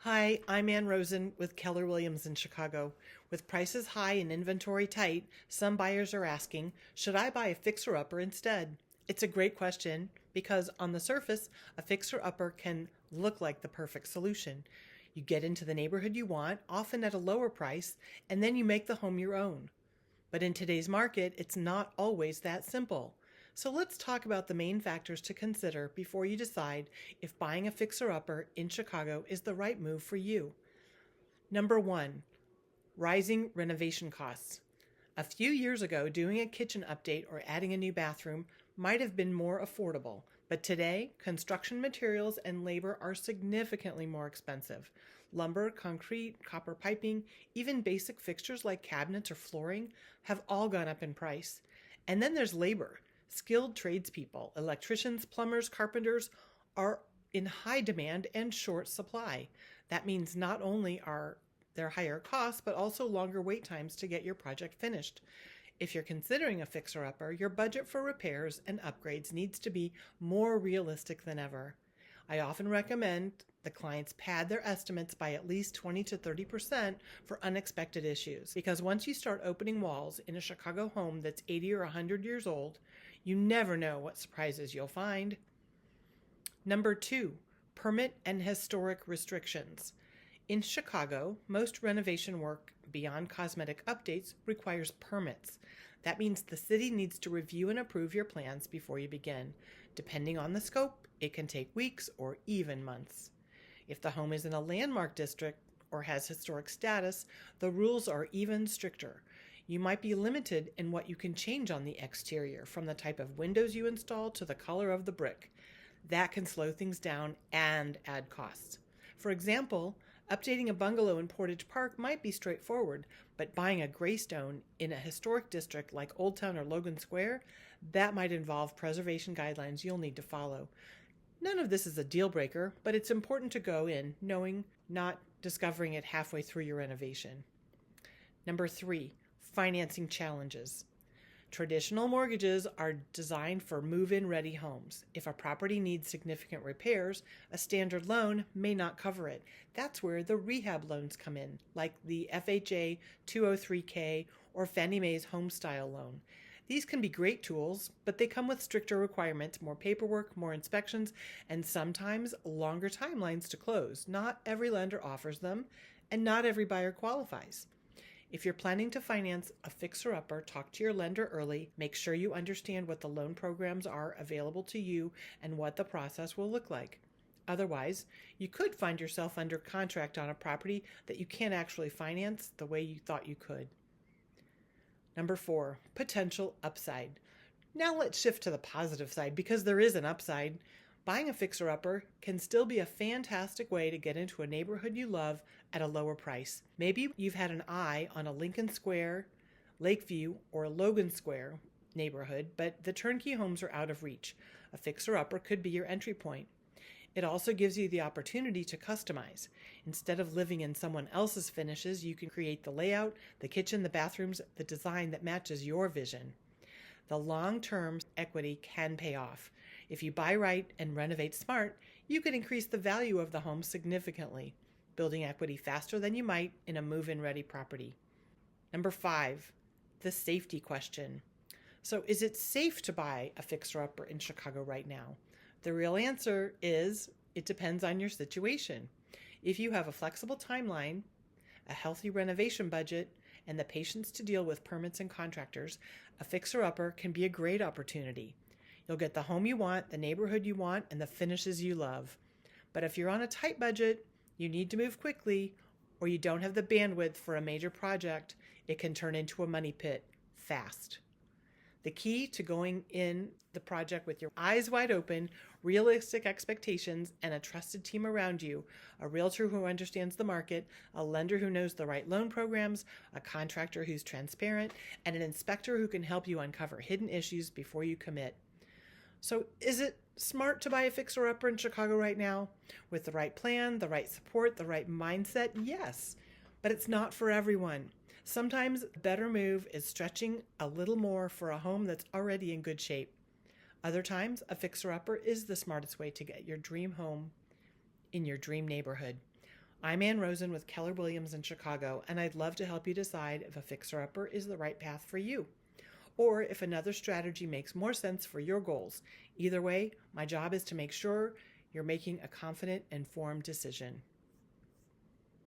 Hi, I'm Ann Rosen with Keller Williams in Chicago. With prices high and inventory tight, some buyers are asking, should I buy a fixer-upper instead? It's a great question because on the surface, a fixer-upper can look like the perfect solution. You get into the neighborhood you want, often at a lower price, and then you make the home your own. But in today's market, it's not always that simple. So let's talk about the main factors to consider before you decide if buying a fixer-upper in Chicago is the right move for you. Number one, rising renovation costs. A few years ago, doing a kitchen update or adding a new bathroom might have been more affordable, but today, construction materials and labor are significantly more expensive. Lumber, concrete, copper piping, even basic fixtures like cabinets or flooring have all gone up in price. And then there's labor. Skilled tradespeople, electricians, plumbers, carpenters are in high demand and short supply. That means not only are there higher costs, but also longer wait times to get your project finished. If you're considering a fixer-upper, your budget for repairs and upgrades needs to be more realistic than ever. I often recommend the clients pad their estimates by at least 20 to 30% for unexpected issues, because once you start opening walls in a Chicago home that's 80 or 100 years old, you never know what surprises you'll find. Number two, permit and historic restrictions. In Chicago, most renovation work beyond cosmetic updates requires permits. That means the city needs to review and approve your plans before you begin. Depending on the scope, it can take weeks or even months. If the home is in a landmark district or has historic status, the rules are even stricter. You might be limited in what you can change on the exterior, from the type of windows you install to the color of the brick. That can slow things down and add costs. For example, updating a bungalow in Portage Park might be straightforward, but buying a greystone in a historic district like Old Town or Logan Square, that might involve preservation guidelines you'll need to follow. None of this is a deal breaker, but it's important to go in knowing, not discovering it halfway through your renovation. Number three, financing challenges. Traditional mortgages are designed for move-in ready homes. If a property needs significant repairs, a standard loan may not cover it. That's where the rehab loans come in, like the FHA 203K or Fannie Mae's HomeStyle loan. These can be great tools, but they come with stricter requirements, more paperwork, more inspections, and sometimes longer timelines to close. Not every lender offers them, and not every buyer qualifies. If you're planning to finance a fixer-upper, talk to your lender early. Make sure you understand what the loan programs are available to you and what the process will look like. Otherwise, you could find yourself under contract on a property that you can't actually finance the way you thought you could. Number four, potential upside. Now let's shift to the positive side, because there is an upside. Buying a fixer-upper can still be a fantastic way to get into a neighborhood you love at a lower price. Maybe you've had an eye on a Lincoln Square, Lakeview, or Logan Square neighborhood, but the turnkey homes are out of reach. A fixer-upper could be your entry point. It also gives you the opportunity to customize. Instead of living in someone else's finishes, you can create the layout, the kitchen, the bathrooms, the design that matches your vision. The long-term equity can pay off. If you buy right and renovate smart, you can increase the value of the home significantly, building equity faster than you might in a move-in ready property. Number five, the safety question. So is it safe to buy a fixer-upper in Chicago right now? The real answer is it depends on your situation. If you have a flexible timeline, a healthy renovation budget, and the patience to deal with permits and contractors, a fixer-upper can be a great opportunity. You'll get the home you want, the neighborhood you want, and the finishes you love. But if you're on a tight budget, you need to move quickly, or you don't have the bandwidth for a major project, it can turn into a money pit fast. The key to going in the project with your eyes wide open, realistic expectations, and a trusted team around you, a realtor who understands the market, a lender who knows the right loan programs, a contractor who's transparent, and an inspector who can help you uncover hidden issues before you commit. So is it smart to buy a fixer-upper in Chicago right now? With the right plan, the right support, the right mindset? Yes, but it's not for everyone. Sometimes a better move is stretching a little more for a home that's already in good shape. Other times, a fixer-upper is the smartest way to get your dream home in your dream neighborhood. I'm Ann Rosen with Keller Williams in Chicago, and I'd love to help you decide if a fixer-upper is the right path for you, or if another strategy makes more sense for your goals. Either way, my job is to make sure you're making a confident, informed decision.